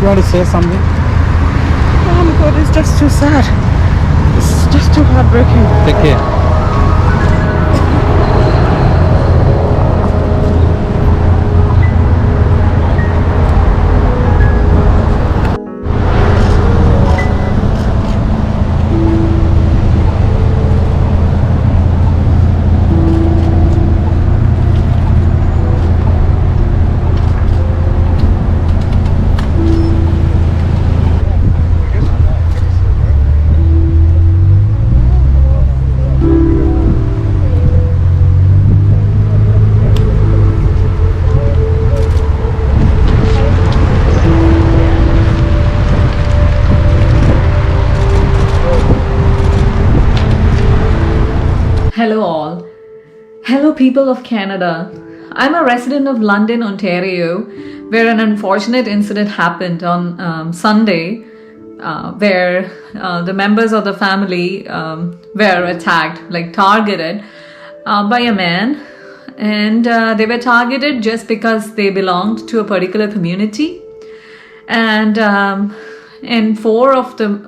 you want to say something? Oh my God, it's just too sad. It's just too heartbreaking. Take care. Hello all. Hello people of Canada. I'm a resident of London, Ontario, where an unfortunate incident happened on Sunday, where the members of the family were attacked, like targeted by a man, and they were targeted just because they belonged to a particular community, and four of them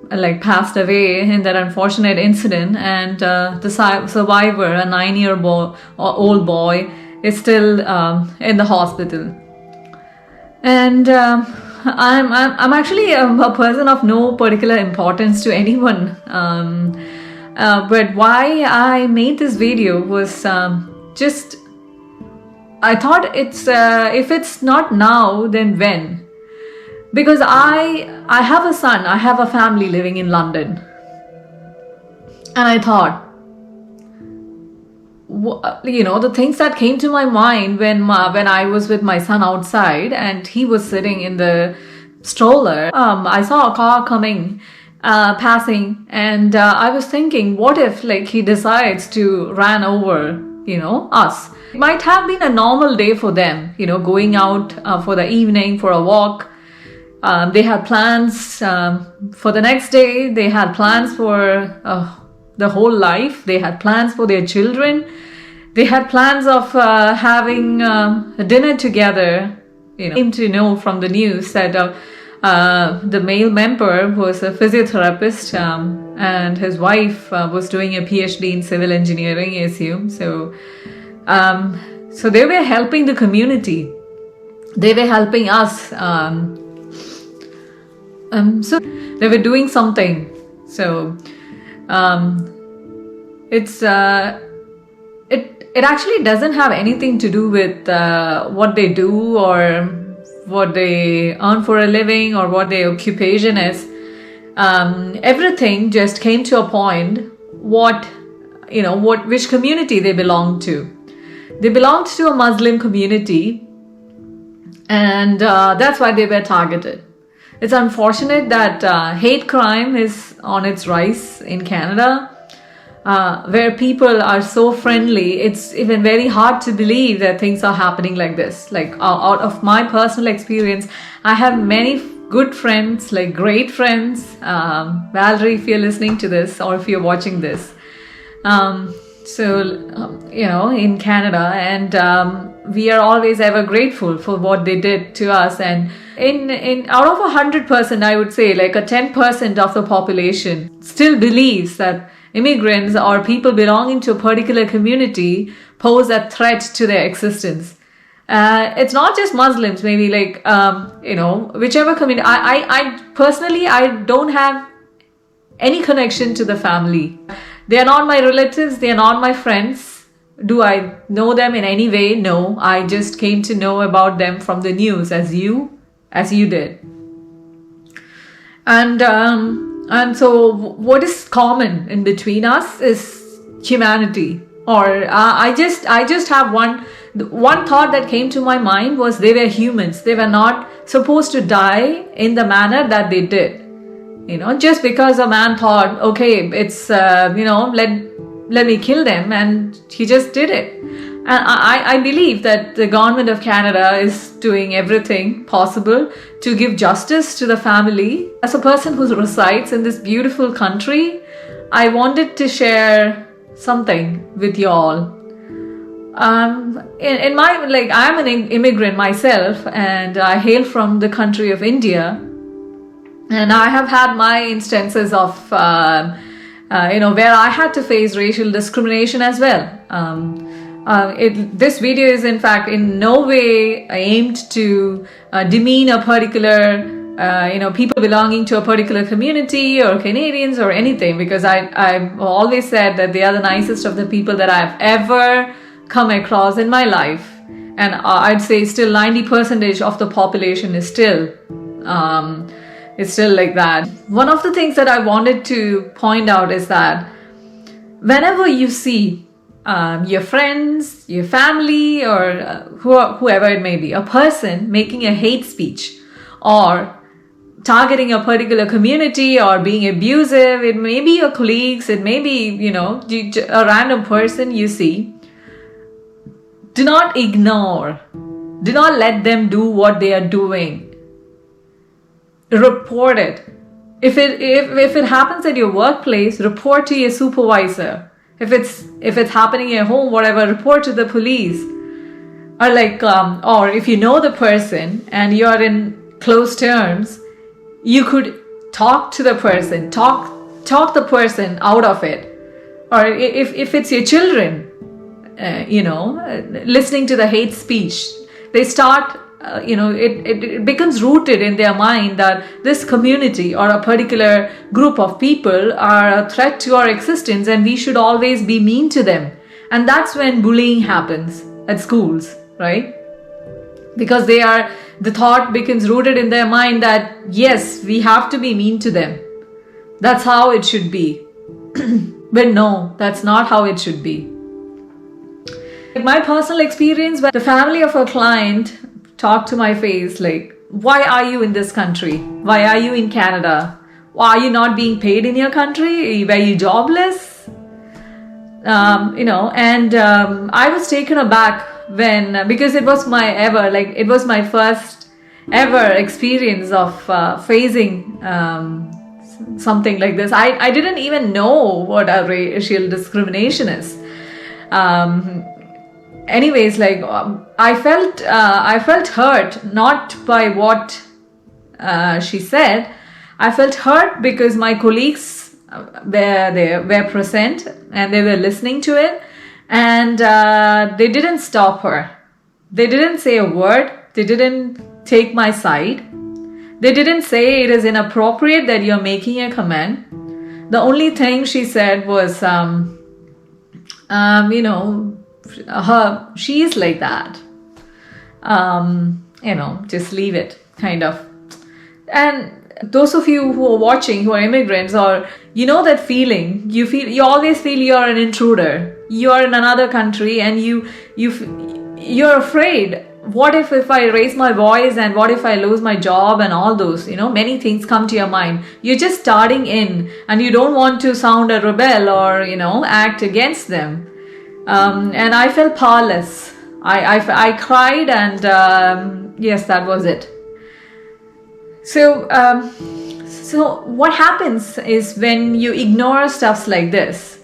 like passed away in that unfortunate incident, and the survivor, a 9-year-old boy, is still in the hospital. And I'm actually a person of no particular importance to anyone, but why I made this video was just I thought it's if it's not now, then when? Because I have a son, I have a family living in London, and I thought, the things that came to my mind when I was with my son outside and he was sitting in the stroller. I saw a car coming, passing, and I was thinking, what if he decides to run over, us? It might have been a normal day for them, going out for the evening for a walk. They had plans for the next day. They had plans for the whole life. They had plans for their children. They had plans of having a dinner together. Came to know from the news that the male member was a physiotherapist, and his wife was doing a PhD in civil engineering, I assume. So they were helping the community. They were helping us. So they were doing something. So it actually doesn't have anything to do with what they do or what they earn for a living or what their occupation is. Everything just came to a point which community they belonged to. They belonged to a Muslim community, and that's why they were targeted. It's unfortunate that hate crime is on its rise in Canada, where people are so friendly. It's even very hard to believe that things are happening like this. Out of my personal experience, I have many good friends, great friends. Valerie, if you're listening to this or if you're watching this, in Canada, and we are always ever grateful for what they did to us. And in out of 100%, I would say a 10% of the population still believes that immigrants or people belonging to a particular community pose a threat to their existence. It's not just Muslims, maybe whichever community. I personally, I don't have any connection to the family. They are not my relatives. They are not my friends. Do I know them in any way? No. I just came to know about them from the news as you did. And so what is common in between us is humanity. Or I just have one thought that came to my mind was they were humans. They were not supposed to die in the manner that they did. Just because a man thought, okay, it's, let me kill them, and he just did it. And I believe that the government of Canada is doing everything possible to give justice to the family. As a person who resides in this beautiful country, I wanted to share something with you all. in my, like, I'm an immigrant myself, and I hail from the country of India, and I have had my instances of where I had to face racial discrimination as well. This video is in fact in no way aimed to demean a particular people belonging to a particular community or Canadians or anything, because I've always said that they are the nicest of the people that I've ever come across in my life, and I'd say still 90% of the population is still like that. One of the things that I wanted to point out is that whenever you see your friends, your family, or whoever it may be, a person making a hate speech or targeting a particular community or being abusive, it may be your colleagues, it may be, a random person you see, do not ignore. Do not let them do what they are doing. Report it. If it happens at your workplace, report to your supervisor. If it's happening at home, whatever, report to the police. Or if you know the person and you're in close terms, you could talk to the person, talk the person out of it. Or if it's your children, listening to the hate speech, they start, it becomes rooted in their mind that this community or a particular group of people are a threat to our existence and we should always be mean to them. And that's when bullying happens at schools, right? Because the thought becomes rooted in their mind that yes, we have to be mean to them. That's how it should be. But no, that's not how it should be. My personal experience, when the family of a client talked to my face like, why are you in this country? Why are you in Canada? Why are you not being paid in your country? Were you jobless? I was taken aback because it was my first ever experience of facing something like this. I didn't even know what a racial discrimination is. I felt hurt, not by what she said. I felt hurt because my colleagues were present and they were listening to it, and they didn't stop her. They didn't say a word. They didn't take my side. They didn't say it is inappropriate that you're making a comment. The only thing she said was, she is like that. Just leave it, kind of. And those of you who are watching, who are immigrants, or that feeling, you always feel you're an intruder. You are in another country and you're afraid. What if I raise my voice, and what if I lose my job, and all those, many things come to your mind. You're just starting in and you don't want to sound a rebel or, act against them. And I felt powerless. I cried, and yes, that was it. So what happens is when you ignore stuffs like this,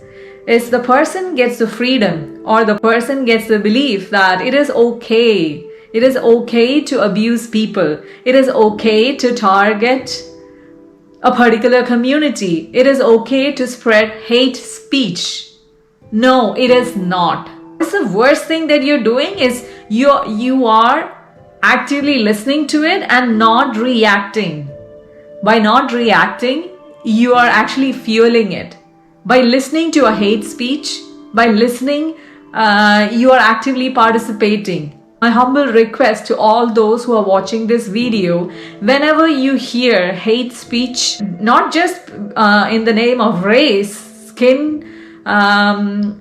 is the person gets the freedom, or the person gets the belief that it is okay. It is okay to abuse people. It is okay to target a particular community. It is okay to spread hate speech. No, it is not. The worst thing that you're doing is you are actively listening to it and not reacting. By not reacting, you are actually fueling it. By listening to a hate speech, by listening, you are actively participating. My humble request to all those who are watching this video, whenever you hear hate speech, not just in the name of race, skin, or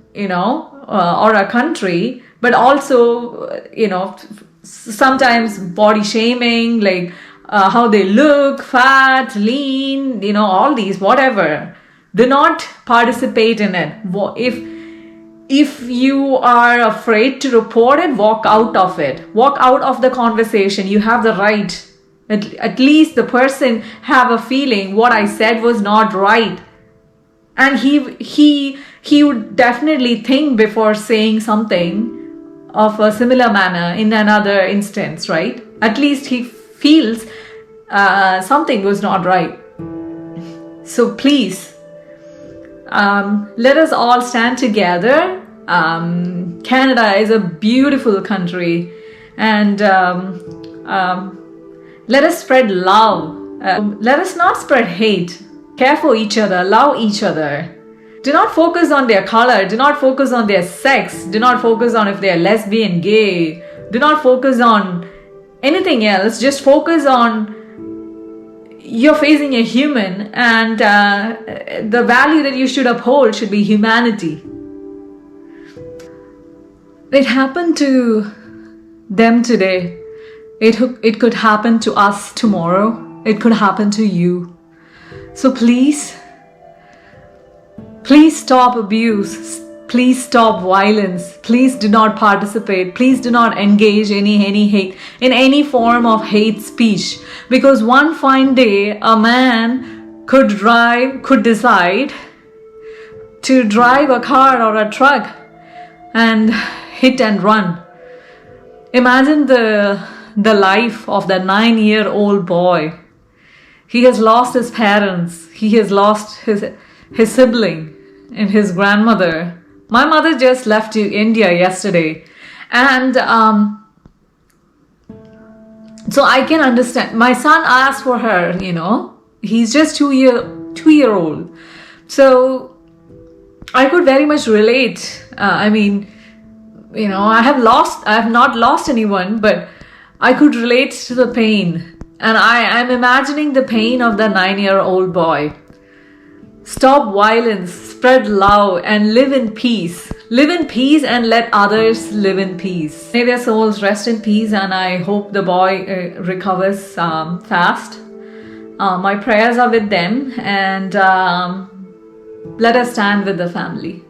a country, but also, sometimes body shaming, like how they look, fat, lean, all these, whatever. Do not participate in it. If you are afraid to report it, walk out of it. Walk out of the conversation. You have the right. At least the person have a feeling what I said was not right. And he would definitely think before saying something of a similar manner in another instance, right? At least he feels something was not right. So please, let us all stand together. Canada is a beautiful country, and let us spread love. Let us not spread hate. Care for each other, love each other. Do not focus on their color, do not focus on their sex, do not focus on if they are lesbian, gay, do not focus on anything else. Just focus on you're facing a human, and the value that you should uphold should be humanity. It happened to them today. It could happen to us tomorrow. It could happen to you. So please stop abuse. Please stop violence. Please do not participate. Please do not engage in any form of hate speech. Because one fine day, a man could decide to drive a car or a truck and hit and run. Imagine the life of that 9-year-old boy. He has lost his parents. He has lost his sibling and his grandmother. My mother just left to India yesterday. And so I can understand. My son asked for her, He's just 2-year-old. So I could very much relate. I have not lost anyone, but I could relate to the pain. And I'm imagining the pain of the 9-year-old boy. Stop violence, spread love, and live in peace. Live in peace and let others live in peace. May their souls rest in peace, and I hope the boy recovers fast. My prayers are with them, and let us stand with the family.